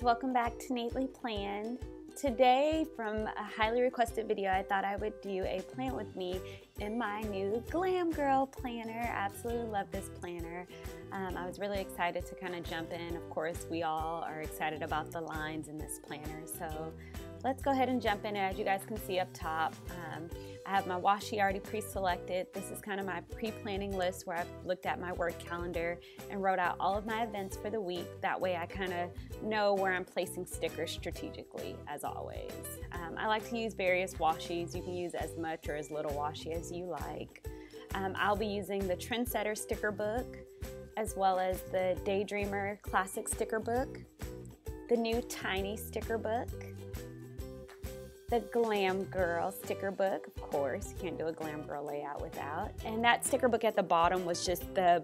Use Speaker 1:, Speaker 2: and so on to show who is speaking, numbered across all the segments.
Speaker 1: welcome back to Neatly Planned. Today, from a highly requested video, I thought I would do a plan with me in my new Glam Girl Planner. Absolutely love this planner. I was really excited to kind of jump in. Of course, we all are excited about the lines in this planner, so let's go ahead and jump in. As you guys can see up top, I have my washi already pre-selected. This is kind of my pre-planning list where I've looked at my work calendar and wrote out all of my events for the week. That way I kind of know where I'm placing stickers strategically, as always. I like to use various washis. You can use as much or as little washi as you like. I'll be using the Trendsetter sticker book, as well as the Daydreamer Classic sticker book, the new Tiny sticker book, the Glam Girl sticker book, of course, you can't do a Glam Girl layout without. And that sticker book at the bottom was just the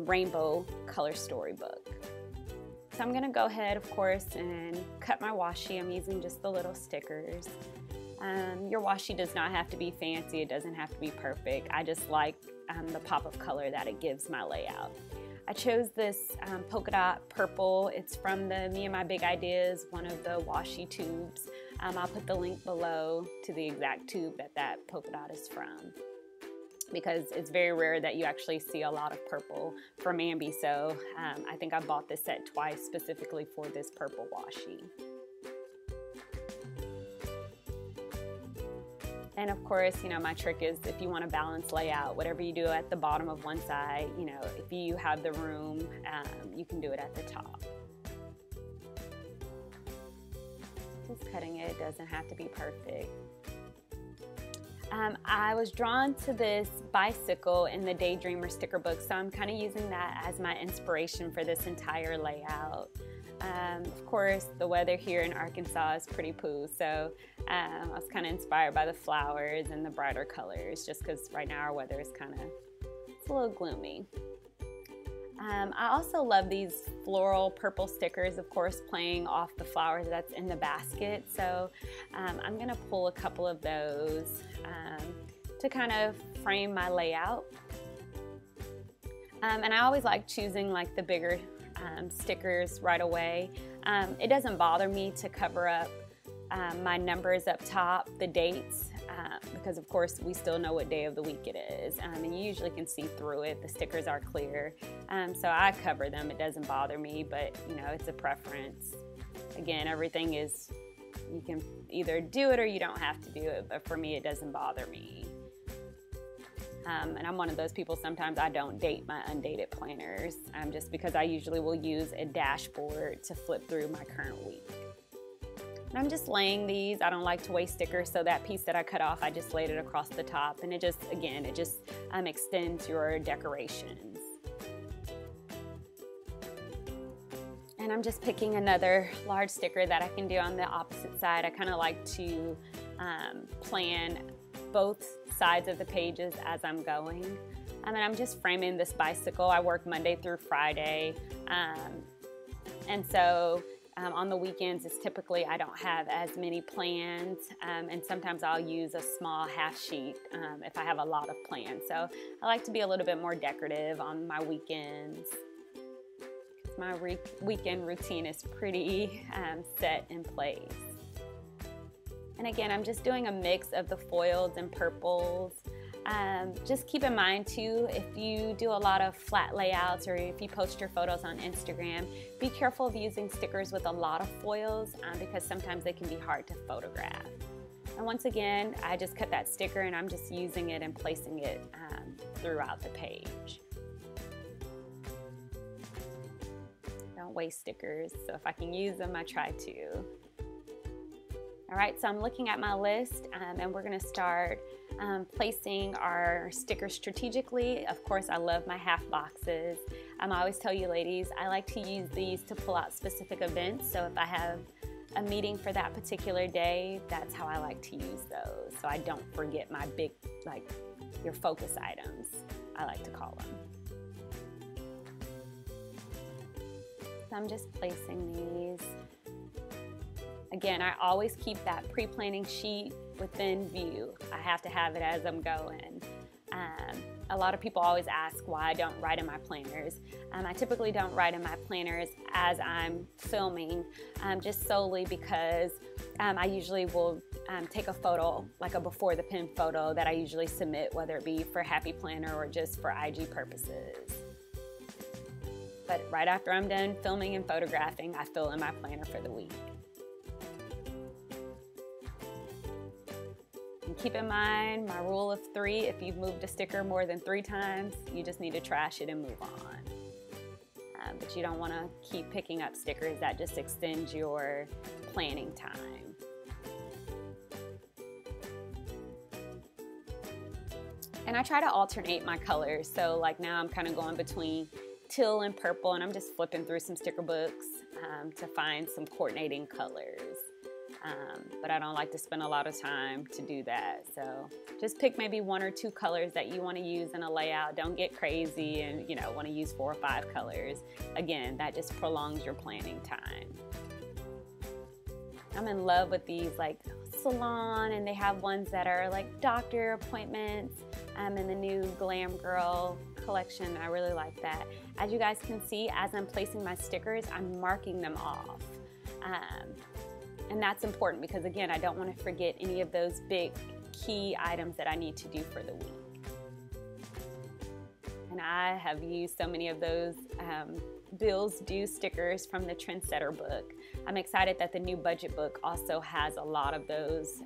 Speaker 1: rainbow color storybook. So I'm gonna go ahead, of course, and cut my washi. I'm using just the little stickers. Your washi does not have to be fancy, it doesn't have to be perfect. I just like the pop of color that it gives my layout. I chose this polka dot purple. It's from the Me and My Big Ideas, one of the washi tubes. I'll put the link below to the exact tube that polka dot is from, because it's very rare that you actually see a lot of purple from Ambi, so I think I bought this set twice specifically for this purple washi. And of course, you know, my trick is if you want to balance layout, whatever you do at the bottom of one side, you know, if you have the room, you can do it at the top. Just cutting it, doesn't have to be perfect. I was drawn to this bicycle in the Daydreamer sticker book, so I'm kind of using that as my inspiration for this entire layout. Of course, the weather here in Arkansas is pretty poo, so I was kind of inspired by the flowers and the brighter colors, just because right now our weather is it's a little gloomy. I also love these floral purple stickers, of course, playing off the flowers that's in the basket. So I'm going to pull a couple of those to kind of frame my layout. And I always like choosing like the bigger stickers right away. It doesn't bother me to cover up my numbers up top, the dates, because of course we still know what day of the week it is, and you usually can see through it. The stickers are clear, so I cover them. It doesn't bother me, but you know, it's a preference. Again, everything is, you can either do it or you don't have to do it, but for me it doesn't bother me. And I'm one of those people, sometimes I don't date my undated planners, just because I usually will use a dashboard to flip through my current week. And I'm just laying these. I don't like to waste stickers, so that piece that I cut off, I just laid it across the top, and it just, again, it just extends your decorations. And I'm just picking another large sticker that I can do on the opposite side. I kind of like to plan both sides of the pages as I'm going. And I'm just framing this bicycle. I work Monday through Friday, and so on the weekends, it's typically I don't have as many plans, and sometimes I'll use a small half sheet if I have a lot of plans. So I like to be a little bit more decorative on my weekends. My weekend routine is pretty set in place. And again, I'm just doing a mix of the foils and purples. Just keep in mind too, if you do a lot of flat layouts or if you post your photos on Instagram, be careful of using stickers with a lot of foils because sometimes they can be hard to photograph. And once again, I just cut that sticker and I'm just using it and placing it throughout the page. Don't waste stickers, so if I can use them, I try to. All right, so I'm looking at my list and we're gonna start placing our stickers strategically. Of course, I love my half boxes. I always tell you ladies, I like to use these to pull out specific events. So if I have a meeting for that particular day, that's how I like to use those. So I don't forget my big, like your focus items, I like to call them. So I'm just placing these. Again, I always keep that pre-planning sheet within view. I have to have it as I'm going. A lot of people always ask why I don't write in my planners. I typically don't write in my planners as I'm filming, just solely because I usually will take a photo, like a before the pen photo that I usually submit, whether it be for Happy Planner or just for IG purposes. But right after I'm done filming and photographing, I fill in my planner for the week. And keep in mind my rule of 3, if you've moved a sticker more than 3 times, you just need to trash it and move on. But you don't want to keep picking up stickers. That just extends your planning time. And I try to alternate my colors. So like now I'm kind of going between teal and purple, and I'm just flipping through some sticker books to find some coordinating colors. But I don't like to spend a lot of time to do that. So just pick maybe 1 or 2 colors that you want to use in a layout. Don't get crazy and want to use 4 or 5 colors. Again, that just prolongs your planning time. I'm in love with these like salon, and they have ones that are like doctor appointments in the new Glam Girl collection. I really like that. As you guys can see, as I'm placing my stickers, I'm marking them off. And that's important because, again, I don't want to forget any of those big key items that I need to do for the week. And I have used so many of those bills due stickers from the Trendsetter book. I'm excited that the new budget book also has a lot of those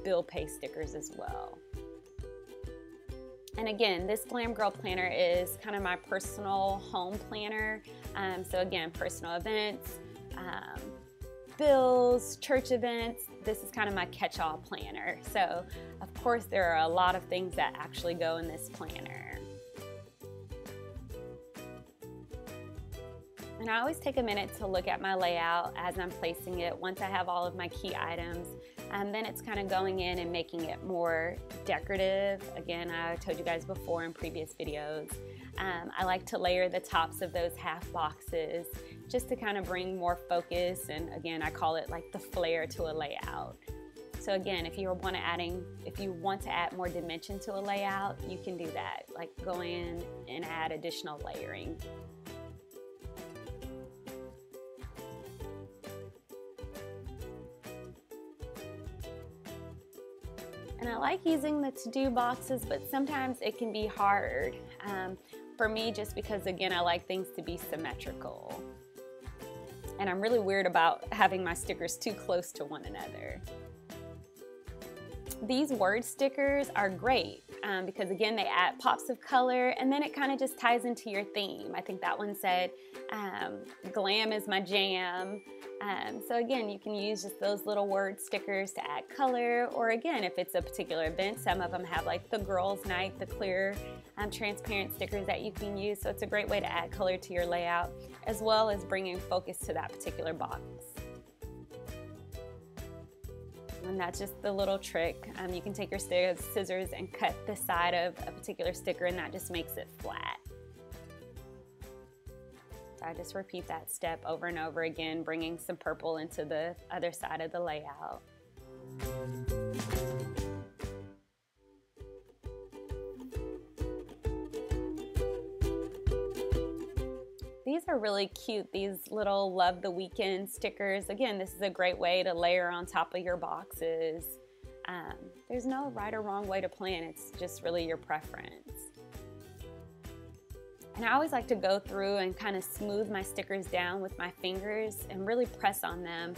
Speaker 1: bill pay stickers as well. And again, this Glam Girl Planner is kind of my personal home planner. So again, personal events, bills, church events. This is kind of my catch-all planner. So of course there are a lot of things that actually go in this planner. And I always take a minute to look at my layout as I'm placing it. Once I have all of my key items, then it's kind of going in and making it more decorative. Again, I told you guys before in previous videos, I like to layer the tops of those half boxes just to kind of bring more focus, and again, I call it like the flair to a layout. So again, if you want to add more dimension to a layout, you can do that. Like go in and add additional layering. And I like using the to-do boxes, but sometimes it can be hard for me, just because, again, I like things to be symmetrical. And I'm really weird about having my stickers too close to one another. These word stickers are great because, again, they add pops of color, and then it kind of just ties into your theme. I think that one said, glam is my jam. So again, you can use just those little word stickers to add color, or again, if it's a particular event, some of them have like the girls' night, the clear transparent stickers that you can use. So it's a great way to add color to your layout, as well as bringing focus to that particular box. And that's just the little trick. You can take your scissors and cut the side of a particular sticker, and that just makes it flat. So I just repeat that step over and over again, bringing some purple into the other side of the layout. These are really cute, these little Love the Weekend stickers. Again, this is a great way to layer on top of your boxes. There's no right or wrong way to plan, it's just really your preference. And I always like to go through and kind of smooth my stickers down with my fingers and really press on them.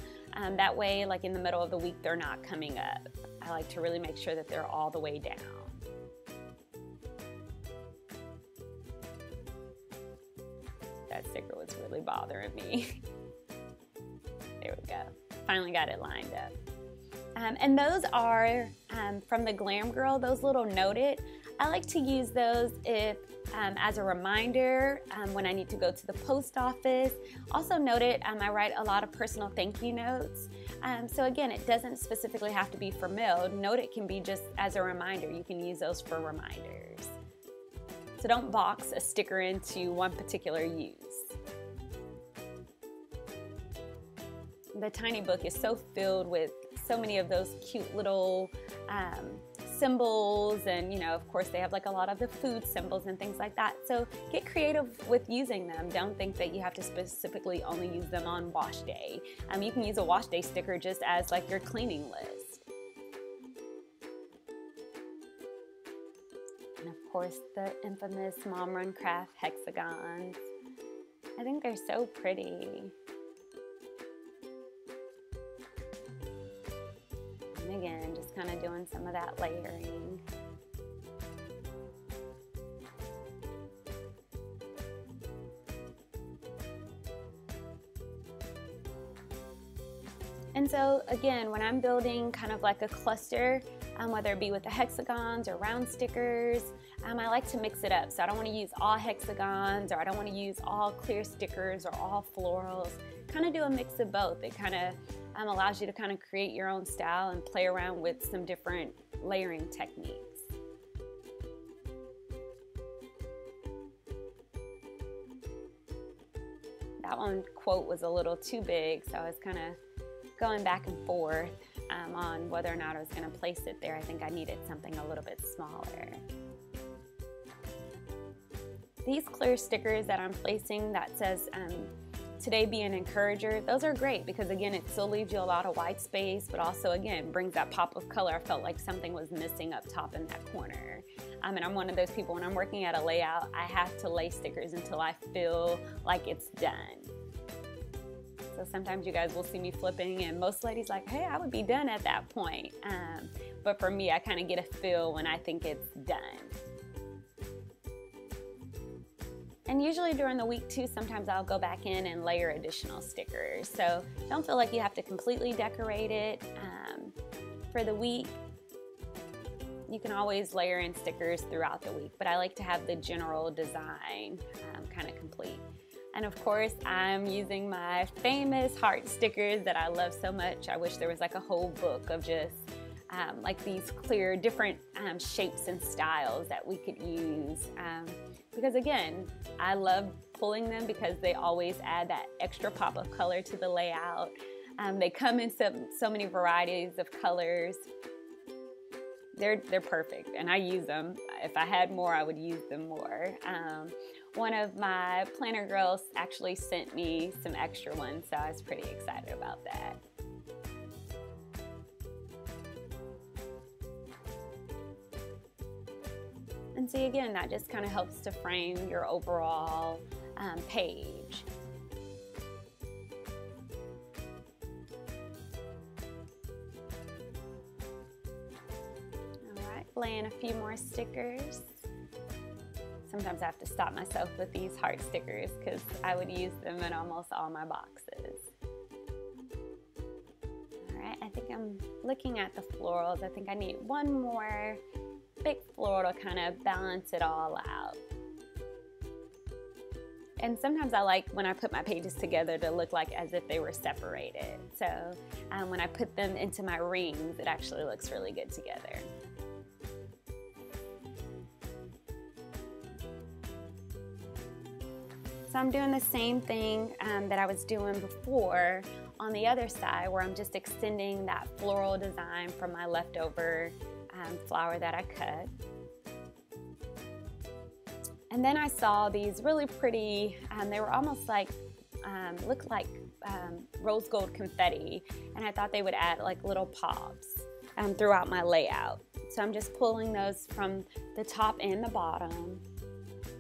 Speaker 1: That way, like in the middle of the week, they're not coming up. I like to really make sure that they're all the way down. That sticker was really bothering me. There we go. Finally got it lined up. And those are from the Glam Girl, those little noted. I like to use those if as a reminder when I need to go to the post office. Also noted, I write a lot of personal thank you notes. So again, it doesn't specifically have to be for mail. Noted can be just as a reminder. You can use those for reminders. So don't box a sticker into one particular use. The tiny book is so filled with so many of those cute little symbols, and of course they have like a lot of the food symbols and things like that. So get creative with using them. Don't think that you have to specifically only use them on wash day. You can use a wash day sticker just as like your cleaning list. And of course the infamous Mom Run Craft hexagons. I think they're so pretty. And again, just kind of doing some of that layering. And so again, when I'm building kind of like a cluster, whether it be with the hexagons or round stickers, I like to mix it up. So I don't want to use all hexagons, or I don't want to use all clear stickers or all florals. Kind of do a mix of both. It kind of allows you to kind of create your own style and play around with some different layering techniques. That one quote was a little too big, so I was kind of going back and forth on whether or not I was going to place it there. I think I needed something a little bit smaller. These clear stickers that I'm placing that says today be an encourager, those are great because again, it still leaves you a lot of white space, but also again brings that pop of color. I felt like something was missing up top in that corner. And I'm one of those people, when I'm working at a layout, I have to lay stickers until I feel like it's done. So sometimes you guys will see me flipping, and most ladies like, hey, I would be done at that point. But for me, I kind of get a feel when I think it's done. And usually during the week too, sometimes I'll go back in and layer additional stickers. So don't feel like you have to completely decorate it for the week. You can always layer in stickers throughout the week, but I like to have the general design kind of complete. And of course, I'm using my famous heart stickers that I love so much. I wish there was like a whole book of just like these clear, different shapes and styles that we could use. Because again, I love pulling them because they always add that extra pop of color to the layout. They come in so many varieties of colors. They're perfect, and I use them. If I had more, I would use them more. One of my planner girls actually sent me some extra ones, so I was pretty excited about that. And see, again, that just kind of helps to frame your overall page. Laying a few more stickers. Sometimes I have to stop myself with these heart stickers because I would use them in almost all my boxes. Alright, I think I'm looking at the florals. I think I need one more big floral to kind of balance it all out. And sometimes I like when I put my pages together to look like as if they were separated. So when I put them into my rings, it actually looks really good together. So I'm doing the same thing that I was doing before on the other side, where I'm just extending that floral design from my leftover flower that I cut. And then I saw these really pretty, they were almost like, looked like rose gold confetti, and I thought they would add like little pops throughout my layout. So I'm just pulling those from the top and the bottom,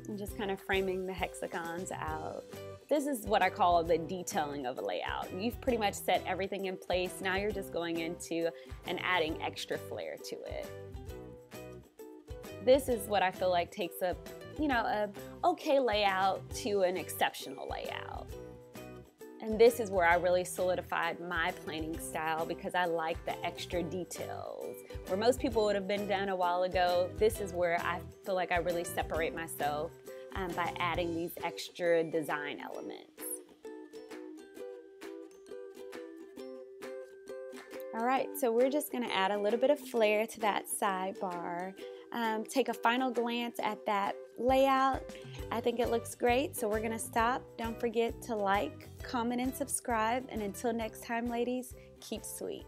Speaker 1: and just kind of framing the hexagons out. This is what I call the detailing of a layout. You've pretty much set everything in place. Now you're just going into and adding extra flair to it. This is what I feel like takes a okay layout to an exceptional layout. And this is where I really solidified my planning style, because I like the extra details. Where most people would have been done a while ago, this is where I feel like I really separate myself by adding these extra design elements. All right, so we're just gonna add a little bit of flair to that sidebar. Take a final glance at that layout. I think it looks great, so we're gonna stop. Don't forget to like, comment, and subscribe. And until next time, ladies, keep sweet.